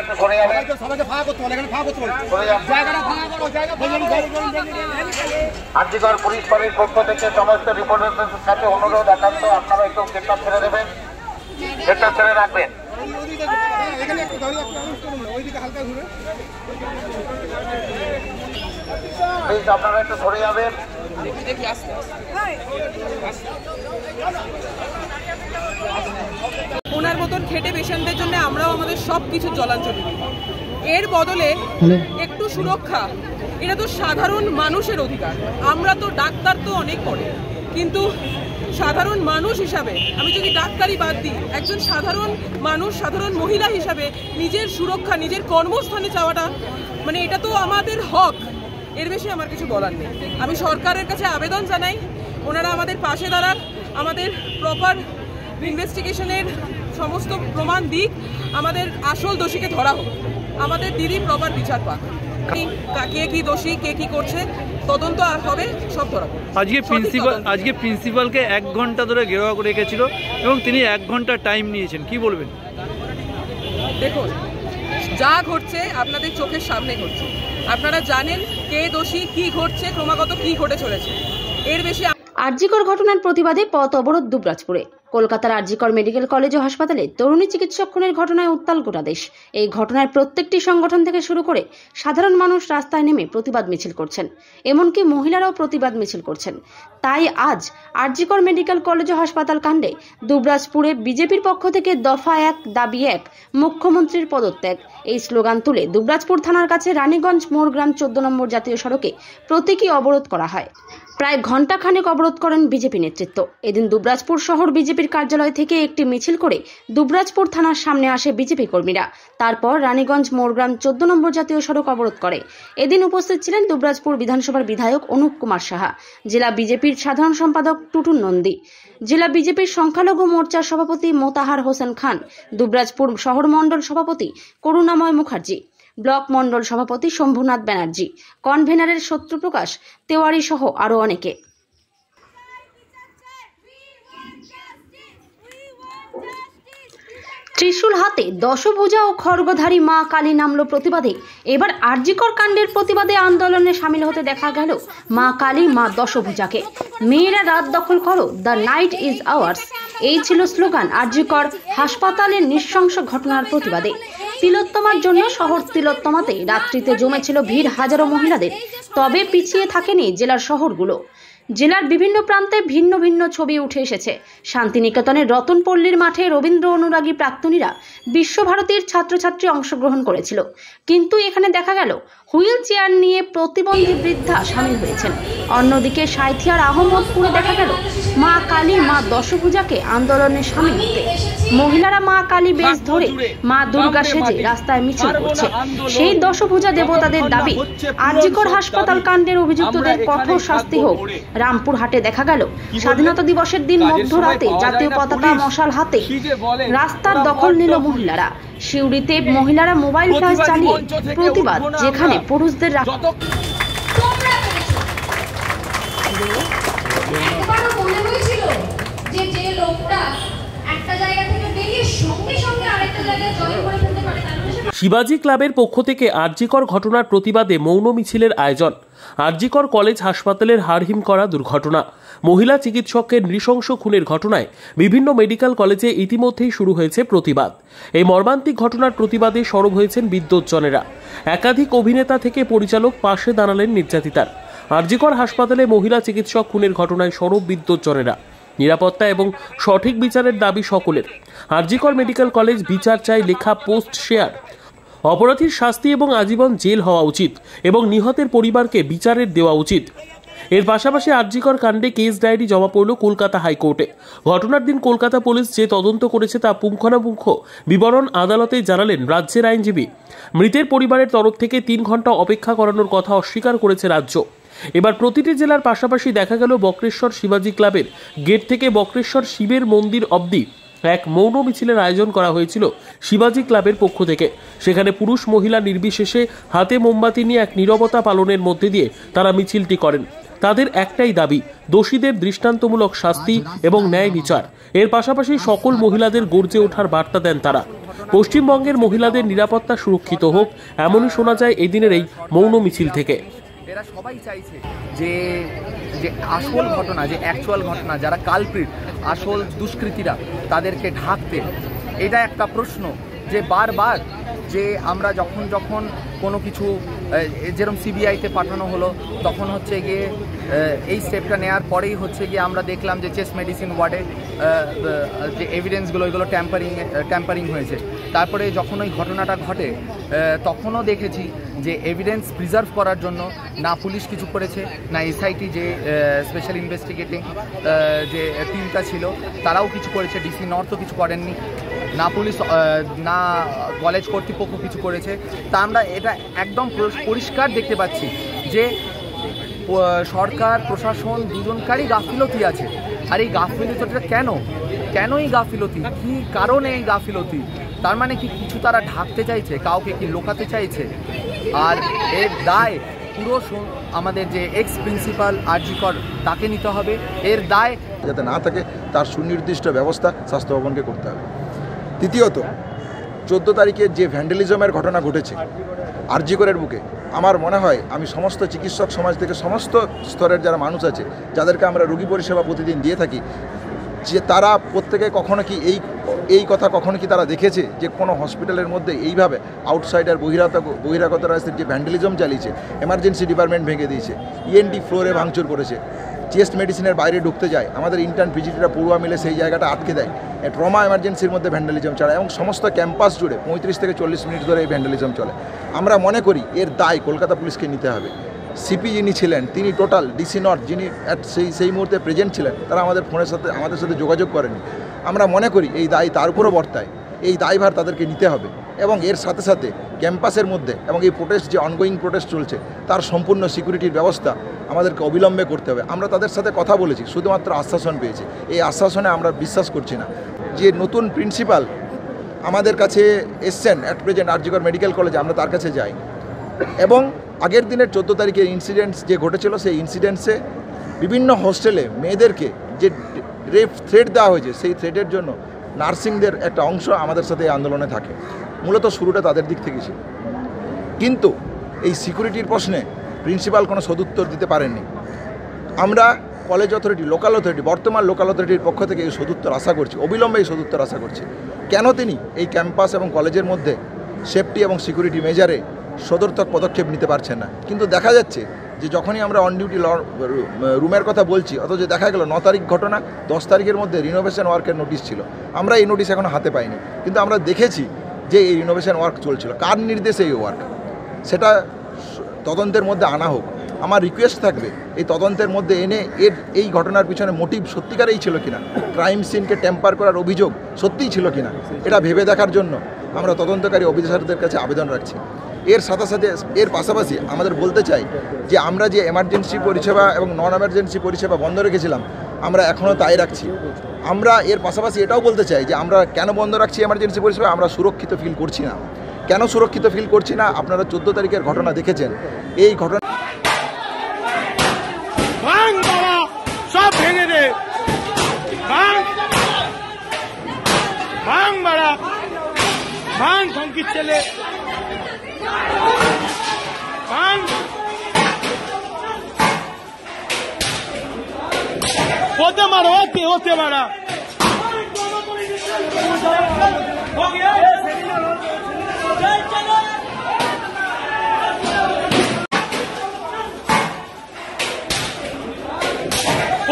একটু সরে যাবেন। আরজিকর পুলিশ বাড়ির পক্ষ থেকে সমস্ত রিপোর্টারদের কাছে অনুরোধ একান্ত আপনারা একটু গেটটা ছেড়ে দেবেন, গেটটা ছেড়ে রাখবেন। প্লিজ আপনারা একটু সরে যাবেন। ওনার মতন খেটে পেশেন্টদের জন্য আমরাও আমাদের সব কিছু জলাঞ্জলি দিই। এর বদলে একটু সুরক্ষা, এটা তো সাধারণ মানুষের অধিকার। আমরা তো ডাক্তার তো অনেক পড়ে, কিন্তু সাধারণ মানুষ হিসাবে আমি যদি ডাক্তারি বাদ দিই, একজন সাধারণ মানুষ, সাধারণ মহিলা হিসাবে নিজের সুরক্ষা নিজের কর্মস্থানে চাওয়াটা মানে এটা তো আমাদের হক। এর বেশি আমার কিছু বলার নেই। আমি সরকারের কাছে আবেদন জানাই, ওনারা আমাদের পাশে দাঁড়ান, আমাদের প্রপার ইনভেস্টিগেশনের সমস্ত প্রমাণ দিক, আমাদের আসল দোষীকে ধরা হোক, আমাদের দিদি প্রপার বিচার পাক। কে কি দোষী, কে কি করছে তদন্ত হবে, সব ধরা হোক। আজকে প্রিন্সিপালকে 1 ঘন্টা ধরে ঘেরাও করে রেখেছিল এবং তিনি 1 ঘন্টা টাইম নিয়েছেন, কি বলবেন? দেখুন, যা ঘটছে আপনাদের চোখের সামনে ঘটছে, আপনারা জানেন কে দোষী, কি ঘটছে, ক্রমাগত কি ঘটে চলেছে। এর বেশি আরজিকর ঘটনার প্রতিবাদে পথ অবরোধ দুবরাজপুরে। কলকাতার আরজিকর মেডিকেল কলেজ ও হাসপাতালে তরুণী চিকিৎসক খুনের ঘটনায় উত্তাল গোটা দেশ। এই ঘটনায় প্রত্যেকটি সংগঠন থেকে শুরু করে সাধারণ মানুষ রাস্তায় নেমে প্রতিবাদ মিছিল করছেন, এমনকি মহিলারাও প্রতিবাদ মিছিল করছেন। তাই আজ আরজিকর মেডিকেল কলেজ ও হাসপাতাল কাণ্ডে দুবরাজপুরে বিজেপির পক্ষ থেকে দফা 1 দাবি 1 মুখ্যমন্ত্রীর পদত্যাগ এই স্লোগান তুলে দুবরাজপুর থানার কাছে রানীগঞ্জ মোড়গ্রাম 14 নম্বর জাতীয় সড়কে প্রতীকী অবরোধ করা হয়। প্রায় ঘণ্টাখানেক অবরোধ করেন বিজেপি নেতৃত্ব। এদিন দুবরাজপুর শহর বিজেপির কার্যালয় থেকে একটি মিছিল করে দুবরাজপুর থানার সামনে আসে বিজেপি কর্মীরা। তারপর রানীগঞ্জ মোড়গ্রাম 14 নম্বর জাতীয় সড়ক অবরোধ করে। এদিন উপস্থিত ছিলেন দুবরাজপুর বিধানসভার বিধায়ক অনুপ কুমার সাহা, জেলা বিজেপির সাধারণ সম্পাদক টুটুন নন্দী, জেলা বিজেপির সংখ্যালঘু মোর্চার সভাপতি মোতাহার হোসেন খান, দুবরাজপুর শহর মণ্ডল সভাপতি করুণাময় মুখার্জি, ব্লক মণ্ডল সভাপতি শম্ভুনাথ ব্যানার্জি, কনভেনারের সত্যপ্রকাশ তেওয়ারি সহ আরো অনেকে। ত্রিশূল হাতে দশভুজা ও খড়গধারী মা কালী নামলো প্রতিবাদে। এবার আরজিকর কাণ্ডের প্রতিবাদে আন্দোলনে সামিল হতে দেখা গেল মা কালী, মা দশভুজাকে। মেয়েরা রাত দখল করো, দ্য নাইট ইজ আওয়ার্স, এই ছিল স্লোগান আরজিকর হাসপাতালের নৃশংস ঘটনার প্রতিবাদে। তিলোত্তমার জন্য শহর তিলোত্তমাতে রাত্রিতে জমেছিল ভিড় হাজারো মহিলাদের। তবে পিছিয়ে থাকেনি জেলার শহরগুলো। জেলার বিভিন্ন প্রান্তে ভিন্ন ভিন্ন ছবি উঠে এসেছে। শান্তিনিকেতনের রতনপল্লীর মাঠে রবীন্দ্র অনুরাগী প্রাক্তনীরা বিশ্বভারতীর ছাত্রছাত্রী অংশগ্রহণ করেছিল, কিন্তু এখানে দেখা গেল হুইল চেয়ার নিয়ে প্রতিবন্ধী বৃদ্ধা সামিল হয়েছেন। অন্যদিকে সাঁইথিয়ার আহমদপুরে দেখা গেল মা কালী, মা দশভুজাকে আন্দোলনে সামিল হতে। মহিলারা মা কালী বেশ ধরে মা দুর্গা সেজে রাস্তায় মিছিল করছে। সেই দশভুজা দেবতাদের দাবি আরজিকর হাসপাতাল কাণ্ডের অভিযুক্তদের কঠোর শাস্তি হোক। রামপুরহাটে দেখা গেল স্বাধীনতা দিবসের দিন মধ্যরাতে জাতীয় পতাকা মশাল হাতে রাস্তার দখল নিল মহিলারা। সিউড়িতে মহিলারা মোবাইল ফ্ল্যাশ চালিয়ে প্রতিবাদ, যেখানে পুরুষদের শিবাজি ক্লাবের পক্ষ থেকে আরজিকর ঘটনার প্রতিবাদে মৌন মিছিলের আয়োজন। আরজিকর কলেজ হাসপাতালের হাড়হিম করা দুর্ঘটনা, মহিলা চিকিৎসকের নৃশংস খুনের ঘটনায় বিভিন্ন মেডিকেল কলেজে ইতিমধ্যেই শুরু হয়েছে প্রতিবাদ। এই মর্মান্তিক ঘটনার প্রতিবাদে সরব হয়েছেন বিদ্বজ্জনেরা। একাধিক অভিনেতা থেকে পরিচালক পাশে দাঁড়ালেন নির্যাতিতার। আরজিকর হাসপাতালে মহিলা চিকিৎসক খুনের ঘটনায় সরব বিদ্বজ্জনেরা। নিরাপত্তা এবং সঠিক বিচারের দাবি সকলের। আরজিকর মেডিকেল কলেজ বিচার চাই লেখা পোস্ট শেয়ার। অপরাধীর শাস্তি এবং আজীবন জেল হওয়া উচিত এবং নিহতের পরিবারকে বিচারের দেওয়া উচিত। এর পাশাপাশি আরজিকর কাণ্ডে কেস ডায়েরি জমা পড়ল কলকাতা হাইকোর্টে। ঘটনার দিন কলকাতা পুলিশ যে তদন্ত করেছে তা পুঙ্খানুপুঙ্খ বিবরণ আদালতে জানালেন রাজ্যের আইনজীবী। মৃতের পরিবারের তরফ থেকে 3 ঘন্টা অপেক্ষা করানোর কথা অস্বীকার করেছে রাজ্য। এবার প্রতিটি জেলার পাশাপাশি দেখা গেল বক্রেশ্বর শিবাজি ক্লাবের গেট থেকে বক্রেশ্বর শিবের মন্দির অবধি এক মৌন মিছিলের আয়োজন করা হয়েছিল শিবাজি ক্লাবের পক্ষ থেকে। সেখানে পুরুষ মহিলা নির্বিশেষে হাতে মোমবাতি নিয়ে এক নীরবতা পালনের মধ্যে দিয়ে তারা মিছিলটি করেন। তাদের একটাই দাবি, দোষীদের দৃষ্টান্তমূলক শাস্তি এবং ন্যায় বিচার। এর পাশাপাশি সকল মহিলাদের গর্জে ওঠার বার্তা দেন তারা। পশ্চিমবঙ্গের মহিলাদের নিরাপত্তা সুরক্ষিত হোক, এমনই শোনা যায় এদিনের এই মৌন মিছিল থেকে। এরা সবাই চাইছে যে যে আসল ঘটনা, যে অ্যাকচুয়াল ঘটনা, যারা কালপ্রিট, আসল দুষ্কৃতীরা, তাদেরকে ঢাকতে। এটা একটা প্রশ্ন যে বারবার যে আমরা যখন কোনো কিছু যেরকম সিবিআইতে পাঠানো হলো, তখন হচ্ছে গিয়ে এই স্টেপটা নেওয়ার পরেই হচ্ছে গিয়ে আমরা দেখলাম যে চেস্ট মেডিসিন ওয়ার্ডে যে এভিডেন্সগুলো এগুলো ট্যাম্পারিং হয়েছে। তারপরে যখন ওই ঘটনাটা ঘটে তখনও দেখেছি যে এভিডেন্স প্রিজার্ভ করার জন্য না পুলিশ কিছু করেছে, না এসআইটি যে স্পেশাল ইনভেস্টিগেটিং যে টিমটা ছিল তারাও কিছু করেছে, ডিসি নর্থও কিছু করেননি, না পুলিশ না কলেজ কর্তৃপক্ষ কিছু করেছে। তা আমরা এটা একদম পরিষ্কার দেখতে পাচ্ছি যে সরকার প্রশাসন দুজনকারই গাফিলতি আছে। আর এই গাফিলতিটা কেন এই গাফিলতি, কী কারণে এই গাফিলতি? তার মানে কি কিছু তারা ঢাকতে চাইছে, কাউকে কি লোকাতে চাইছে? আর এর দায় পুরো আমাদের যে এক্স প্রিন্সিপাল আরজি কর তাকে নিতে হবে। এর দায় যাতে না থাকে তার সুনির্দিষ্ট ব্যবস্থা স্বাস্থ্য ভবনকে করতে হবে। তৃতীয়ত, 14 তারিখে যে ভ্যান্ডালিজমের ঘটনা ঘটেছে আরজি করের বুকে, আমার মনে হয় আমি সমস্ত চিকিৎসক সমাজ থেকে সমস্ত স্তরের যারা মানুষ আছে, যাদেরকে আমরা রোগী পরিষেবা প্রতিদিন দিয়ে থাকি, যে তারা প্রত্যেকে কখনো কি এই কথা কখনো কি তারা দেখেছে যে কোনো হসপিটালের মধ্যে এইভাবে আউটসাইডার বহিরাগতরা যে ভ্যান্ডালিজম চালিয়েছে, এমার্জেন্সি ডিপার্টমেন্ট ভেঙে দিয়েছে, ইএনটি ফ্লোরে ভাঙচুর করেছে, চেস্ট মেডিসিনের বাইরে ঢুকতে যায়, আমাদের ইন্টার্ন পিজিটিরা পড়ুয়া মিলে সেই জায়গাটা আটকে দেয়, ট্রমা এমার্জেন্সির মধ্যে ভ্যান্ডালিজম চালায় এবং সমস্ত ক্যাম্পাস জুড়ে 35 থেকে 40 মিনিট ধরে এই ভ্যান্ডালিজম চলে। আমরা মনে করি এর দায় কলকাতা পুলিশকে নিতে হবে। সিপি যিনি ছিলেন তিনি টোটাল ডিসি নর্থ যিনি সেই মুহূর্তে প্রেজেন্ট ছিলেন, তারা আমাদের সাথে যোগাযোগ করেনি। আমরা মনে করি এই দায় তার উপরও বর্তায়, এই দায়ভার তাদেরকে নিতে হবে এবং এর সাথে সাথে ক্যাম্পাসের মধ্যে এবং এই প্রোটেস্ট যে অনগোয়িং প্রোটেস্ট চলছে তার সম্পূর্ণ সিকিউরিটির ব্যবস্থা আমাদেরকে অবিলম্বে করতে হবে। আমরা তাদের সাথে কথা বলেছি, শুধুমাত্র আশ্বাসন পেয়েছি। এই আশ্বাসনে আমরা বিশ্বাস করছি না। যে নতুন প্রিন্সিপাল আমাদের কাছে এসছেন অ্যাট প্রেজেন্ট আরজি কর মেডিকেল কলেজে, আমরা তার কাছে যাই এবং আগের দিনের 14 তারিখের ইনসিডেন্টস যে ঘটেছিল সেই ইনসিডেন্টসে বিভিন্ন হোস্টেলে মেয়েদেরকে যে রেপ থ্রেট দেওয়া হয়েছে, সেই থ্রেটের জন্য নার্সিংদের একটা অংশ আমাদের সাথে এই আন্দোলনে থাকে। মূলত শুরুটা তাদের দিক থেকে ছিল, কিন্তু এই সিকিউরিটির প্রশ্নে প্রিন্সিপাল কোনো সদুত্তর দিতে পারেননি। আমরা কলেজ অথরিটি, লোকাল অথরিটি, বর্তমান লোকাল অথরিটির পক্ষ থেকে এই সদুত্তর আশা করছি, অবিলম্বে এই সদুত্তর আশা করছি। কেন তিনি এই ক্যাম্পাস এবং কলেজের মধ্যে সেফটি এবং সিকিউরিটি মেজারে সদর্থক পদক্ষেপ নিতে পারছেন না? কিন্তু দেখা যাচ্ছে যে যখনই আমরা অন ডিউটি রুমের কথা বলছি, অথচ দেখা গেল 9 তারিখ ঘটনা, 10 তারিখের মধ্যে রিনোভেশন ওয়ার্কের নোটিশ ছিল। আমরা এই নোটিশ এখনও হাতে পাইনি, কিন্তু আমরা দেখেছি যে এই রিনোভেশন ওয়ার্ক চলছিল। কার নির্দেশে এই ওয়ার্ক, সেটা তদন্তের মধ্যে আনা হোক। আমার রিকোয়েস্ট থাকবে এই তদন্তের মধ্যে এনে এই ঘটনার পিছনে মোটিভ সত্যিকারেই ছিল কিনা, ক্রাইম সিনকে টেম্পার করার অভিযোগ সত্যিই ছিল কিনা, এটা ভেবে দেখার জন্য আমরা তদন্তকারী অফিসারদের কাছে আবেদন রাখছি। এর সাথে সাথে এর পাশাপাশি আমাদের বলতে চাই যে আমরা যে এমার্জেন্সি পরিষেবা এবং নন এমার্জেন্সি পরিষেবা বন্ধ রেখেছিলাম, আমরা এখনও তাই রাখছি। আমরা এর পাশাপাশি এটাও বলতে চাই যে আমরা কেন বন্ধ রাখছি এমার্জেন্সি পরিষেবা, আমরা সুরক্ষিত ফিল করছি না। কেন সুরক্ষিত ফিল করছি না? আপনারা 14 তারিখের ঘটনা দেখেছেন। এই ঘটনা সব ভেঙে দে, ভাঙ বাড়া, ভাঙ ধমকির ছেলে, ভাঙ ওতে মারো, ওতে মারা।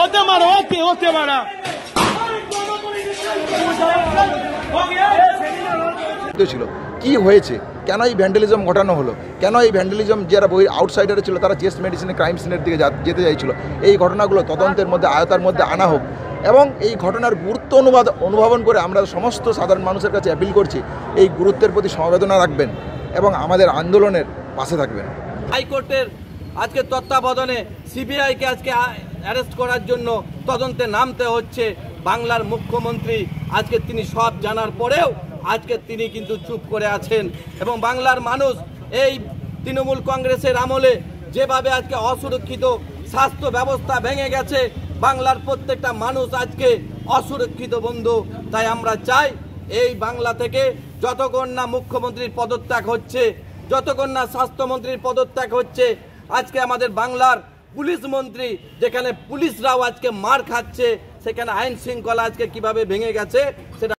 ওতে মারো, ওতে মারা। ছিল কি হয়েছে, কেন এই ভ্যান্ডালিজম ঘটানো হলো, কেন এই ভ্যান্ডালিজম যারা আউটসাইডারে ছিল তারা চেস্ট মেডিসিনে ক্রাইম সিনের দিকে যেতে চাইছিল, এই ঘটনাগুলো তদন্তের মধ্যে আয়তার মধ্যে আনা হোক এবং এই ঘটনার গুরুত্ব অনুধাবন করে আমরা সমস্ত সাধারণ মানুষের কাছে অ্যাপিল করছি এই গুরুত্বের প্রতি সমবেদনা রাখবেন এবং আমাদের আন্দোলনের পাশে থাকবেন। হাইকোর্টের আজকে তত্ত্বাবধানে সিবিআইকে আজকে অ্যারেস্ট করার জন্য তদন্তে নামতে হচ্ছে। বাংলার মুখ্যমন্ত্রী আজকে তিনি সব জানার পরেও আজকে তিনি কিন্তু চুপ করে আছেন এবং বাংলার মানুষ এই তৃণমূল কংগ্রেসের আমলে যেভাবে আজকে অসুরক্ষিত স্বাস্থ্য ব্যবস্থা ভেঙে গেছে, বাংলার প্রত্যেকটা মানুষ আজকে অসুরক্ষিত বন্ধু। তাই আমরা চাই এই বাংলা থেকে যতক্ষণ না মুখ্যমন্ত্রীর পদত্যাগ হচ্ছে, যতক্ষণ না স্বাস্থ্যমন্ত্রীর পদত্যাগ হচ্ছে, আজকে আমাদের বাংলার পুলিশ মন্ত্রী, যেখানে পুলিশরাও আজকে মার খাচ্ছে, সেখানে আইন শৃঙ্খলা আজকে কিভাবে ভেঙে গেছে সেটা